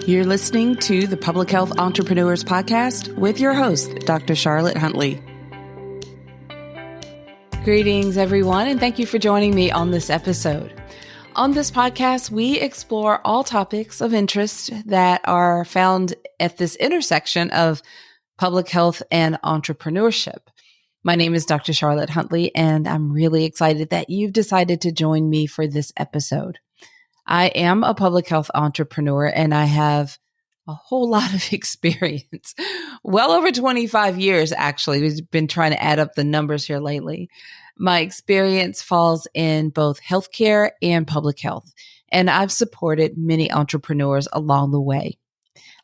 You're listening to the Public Health Entrepreneurs Podcast with your host, Dr. Charlotte Huntley. Greetings, everyone, and thank you for joining me on this episode. On this podcast, we explore all topics of interest that are found at this intersection of public health and entrepreneurship. My name is Dr. Charlotte Huntley, and I'm really excited that you've decided to join me for this episode. I am a public health entrepreneur, and I have a whole lot of experience. Well over 25 years, actually. We've been trying to add up the numbers here lately. My experience falls in both healthcare and public health, and I've supported many entrepreneurs along the way.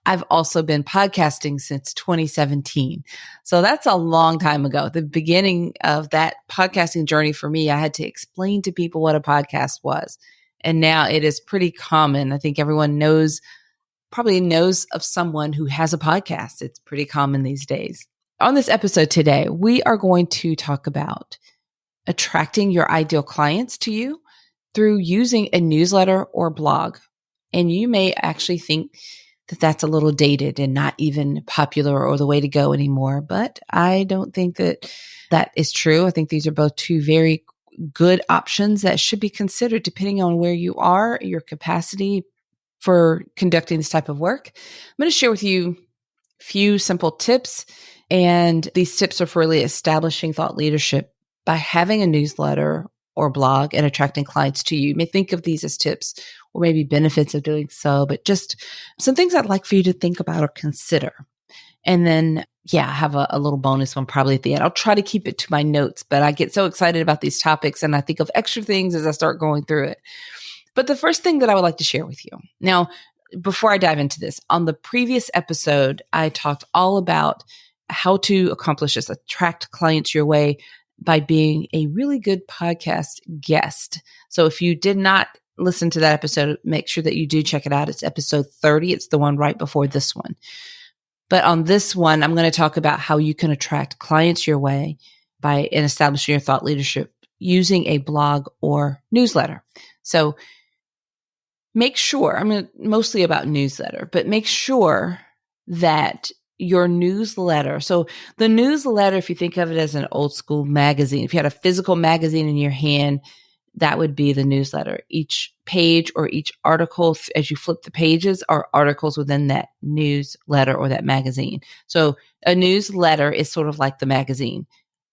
I've also been podcasting since 2017. So that's a long time ago. The beginning of that podcasting journey for me, I had to explain to people what a podcast was. And now it is pretty common. I think everyone probably knows of someone who has a podcast. It's pretty common these days. On this episode today, we are going to talk about attracting your ideal clients to you through using a newsletter or blog. And you may actually think that that's a little dated and not even popular or the way to go anymore. But I don't think that that is true. I think these are both two very good options that should be considered depending on where you are, your capacity for conducting this type of work. I'm going to share with you a few simple tips, and these tips are for really establishing thought leadership by having a newsletter or blog and attracting clients to you. You may think of these as tips or maybe benefits of doing so, but just some things I'd like for you to think about or consider. And then, I have a little bonus one probably at the end. I'll try to keep it to my notes, but I get so excited about these topics and I think of extra things as I start going through it. But the first thing that I would like to share with you. Now, before I dive into this, on the previous episode, I talked all about how to accomplish this, attract clients your way by being a really good podcast guest. So if you did not listen to that episode, make sure that you do check it out. It's episode 30. It's the one right before this one. But on this one, I'm going to talk about how you can attract clients your way by establishing your thought leadership using a blog or newsletter. So make sure, mostly about newsletter, but make sure that your newsletter. So the newsletter, if you think of it as an old school magazine, if you had a physical magazine in your hand, that would be the newsletter. Each page or each article, as you flip the pages, are articles within that newsletter or that magazine. So a newsletter is sort of like the magazine.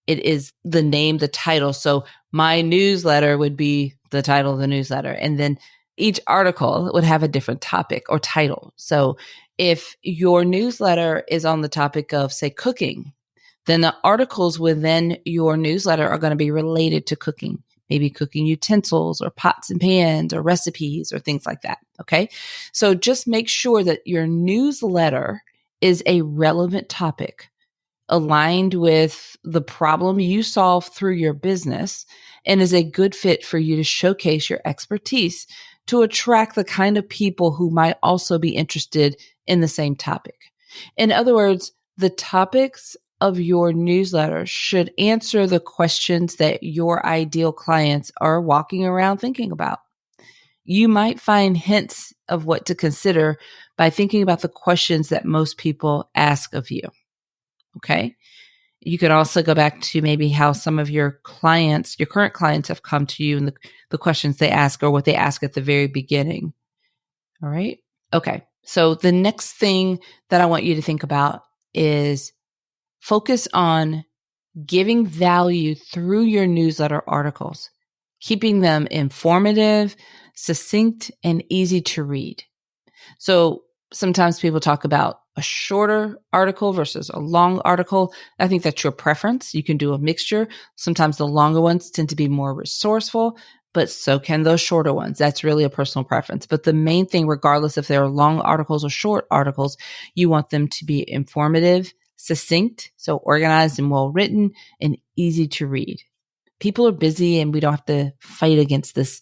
It is the name, the title. So my newsletter would be the title of the newsletter. And then each article would have a different topic or title. So if your newsletter is on the topic of, say, cooking, then the articles within your newsletter are going to be related to cooking. Maybe cooking utensils or pots and pans or recipes or things like that. Okay. So just make sure that your newsletter is a relevant topic aligned with the problem you solve through your business and is a good fit for you to showcase your expertise to attract the kind of people who might also be interested in the same topic. In other words, the topics of your newsletter should answer the questions that your ideal clients are walking around thinking about. You might find hints of what to consider by thinking about the questions that most people ask of you. Okay. You can also go back to maybe how some of your clients, your current clients, have come to you and the questions they ask or what they ask at the very beginning. All right. Okay. So the next thing that I want you to think about is focus on giving value through your newsletter articles, keeping them informative, succinct, and easy to read. So sometimes people talk about a shorter article versus a long article. I think that's your preference. You can do a mixture. Sometimes the longer ones tend to be more resourceful, but so can those shorter ones. That's really a personal preference. But the main thing, regardless if they're long articles or short articles, you want them to be informative, succinct, so organized and well written, and easy to read. People are busy and we don't have to fight against this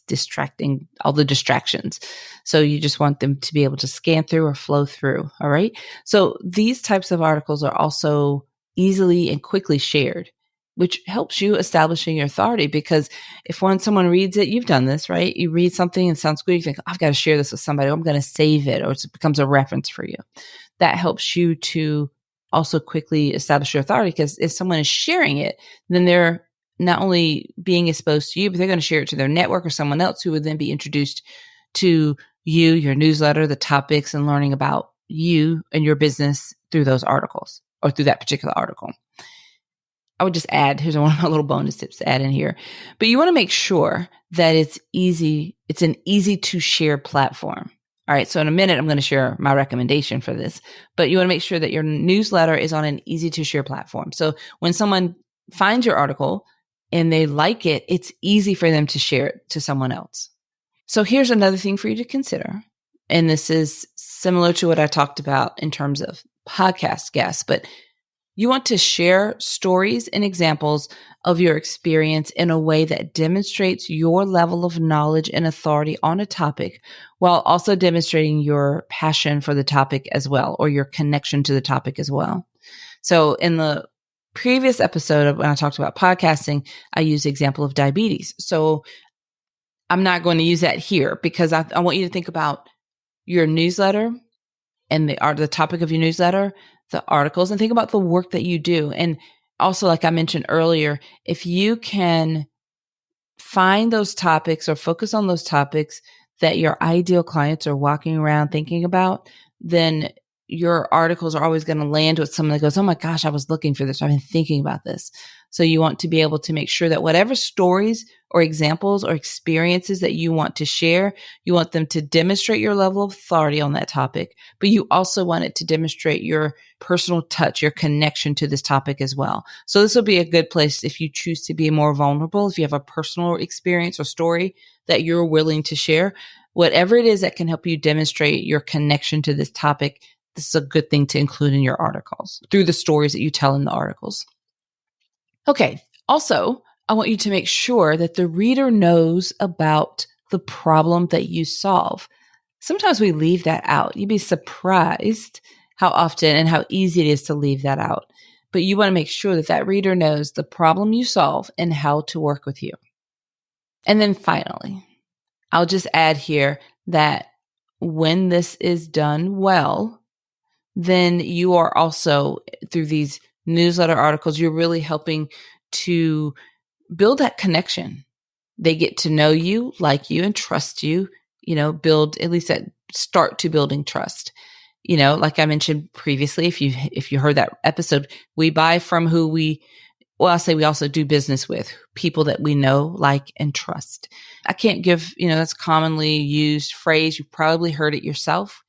all the distractions. So you just want them to be able to scan through or flow through. All right. So these types of articles are also easily and quickly shared. which helps you establishing your authority. Because if when someone reads it, you've done this, right? You read something and it sounds good. You think, I've got to share this with somebody. Or I'm going to save it, or it becomes a reference for you. That helps you to also quickly establish your authority, because if someone is sharing it, then they're not only being exposed to you, but they're going to share it to their network or someone else who would then be introduced to you, your newsletter, the topics, and learning about you and your business through those articles or through that particular article. I would just add, here's one of my little bonus tips to add in here, but you want to make sure that it's an easy to share platform. All right. So in a minute, I'm going to share my recommendation for this, but you want to make sure that your newsletter is on an easy to share platform. So when someone finds your article and they like it, it's easy for them to share it to someone else. So here's another thing for you to consider. And this is similar to what I talked about in terms of podcast guests, but you want to share stories and examples of your experience in a way that demonstrates your level of knowledge and authority on a topic, while also demonstrating your passion for the topic as well, or your connection to the topic as well. So in the previous episode of when I talked about podcasting, I used the example of diabetes. So I'm not going to use that here, because I want you to think about your newsletter and the topic of your newsletter, the articles, and think about the work that you do. And also, like I mentioned earlier, if you can find those topics or focus on those topics that your ideal clients are walking around thinking about, then your articles are always going to land with someone that goes, oh my gosh, I was looking for this. I've been thinking about this. So you want to be able to make sure that whatever stories or examples or experiences that you want to share, you want them to demonstrate your level of authority on that topic, but you also want it to demonstrate your personal touch, your connection to this topic as well. So this will be a good place if you choose to be more vulnerable, if you have a personal experience or story that you're willing to share, whatever it is that can help you demonstrate your connection to this topic. This is a good thing to include in your articles through the stories that you tell in the articles. Okay. Also, I want you to make sure that the reader knows about the problem that you solve. Sometimes we leave that out. You'd be surprised how often and how easy it is to leave that out. But you want to make sure that that reader knows the problem you solve and how to work with you. And then finally, I'll just add here that when this is done well, then you are also, through these newsletter articles, you're really helping to build that connection. They get to know you, like you, and trust you, build at least that start to building trust. Like I mentioned previously, if you heard that episode, we buy from I'll say we also do business with people that we know, like, and trust. I can't give, that's a commonly used phrase. You've probably heard it yourself.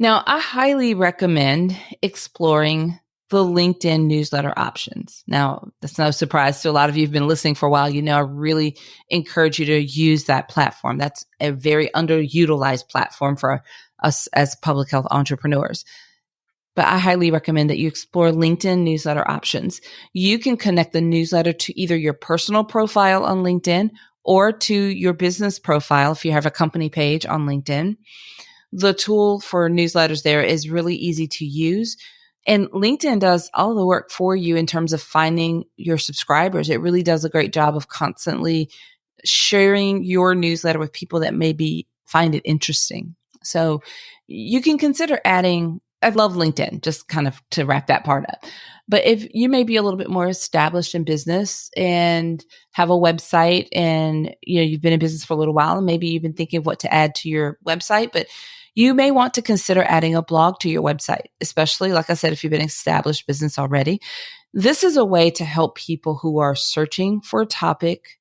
Now, I highly recommend exploring the LinkedIn newsletter options. Now, that's no surprise to a lot of you who've been listening for a while. I really encourage you to use that platform. That's a very underutilized platform for us as public health entrepreneurs. But I highly recommend that you explore LinkedIn newsletter options. You can connect the newsletter to either your personal profile on LinkedIn or to your business profile if you have a company page on LinkedIn. The tool for newsletters there is really easy to use. And LinkedIn does all the work for you in terms of finding your subscribers. It really does a great job of constantly sharing your newsletter with people that maybe find it interesting. So you can consider adding, I love LinkedIn, just kind of to wrap that part up. But if you may be a little bit more established in business and have a website and you've been in business for a little while and maybe you've been thinking of what to add to your website, but you may want to consider adding a blog to your website, especially, like I said, if you've been an established business already. This is a way to help people who are searching for a topic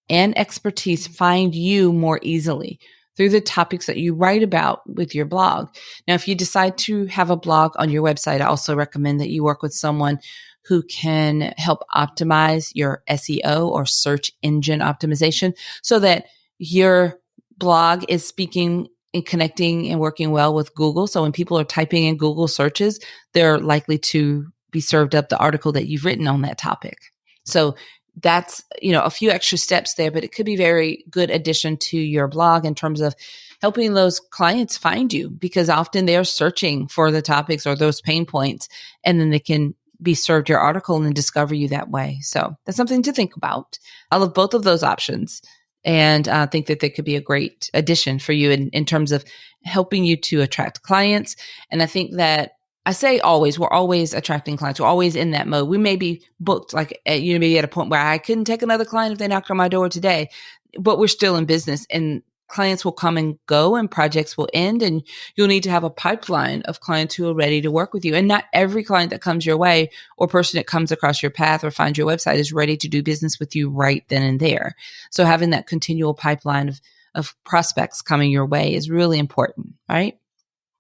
and expertise find you more easily through the topics that you write about with your blog. Now, if you decide to have a blog on your website, I also recommend that you work with someone who can help optimize your SEO or search engine optimization so that your blog is speaking and connecting and working well with Google. So when people are typing in Google searches, they're likely to be served up the article that you've written on that topic. So that's, a few extra steps there, but it could be very good addition to your blog in terms of helping those clients find you, because often they are searching for the topics or those pain points, and then they can be served your article and discover you that way. So that's something to think about. I love both of those options, and I think that they could be a great addition for you in terms of helping you to attract clients. And I think that I say always, we're always attracting clients. We're always in that mode. We may be booked, like, maybe at a point where I couldn't take another client if they knocked on my door today, but we're still in business, and clients will come and go and projects will end, and you'll need to have a pipeline of clients who are ready to work with you. And not every client that comes your way or person that comes across your path or finds your website is ready to do business with you right then and there. So having that continual pipeline of prospects coming your way is really important, right?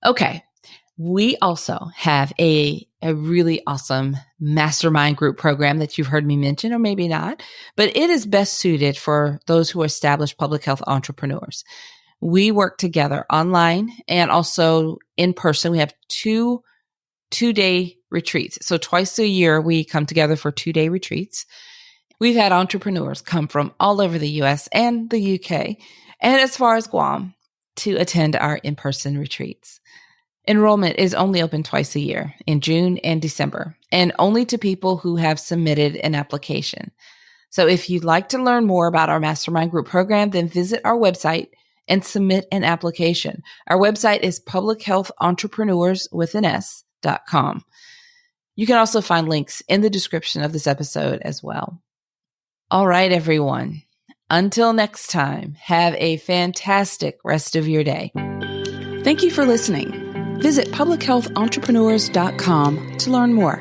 Okay. We also have a really awesome mastermind group program that you've heard me mention, or maybe not, but it is best suited for those who are established public health entrepreneurs. We work together online and also in person. We have two-day retreats. So twice a year, we come together for 2-day retreats. We've had entrepreneurs come from all over the US and the UK and as far as Guam to attend our in-person retreats. Enrollment is only open twice a year, in June and December, and only to people who have submitted an application. So if you'd like to learn more about our mastermind group program, then visit our website and submit an application. Our website is publichealthentrepreneurs.com. You can also find links in the description of this episode as well. All right, everyone. Until next time, have a fantastic rest of your day. Thank you for listening. Visit publichealthentrepreneurs.com to learn more.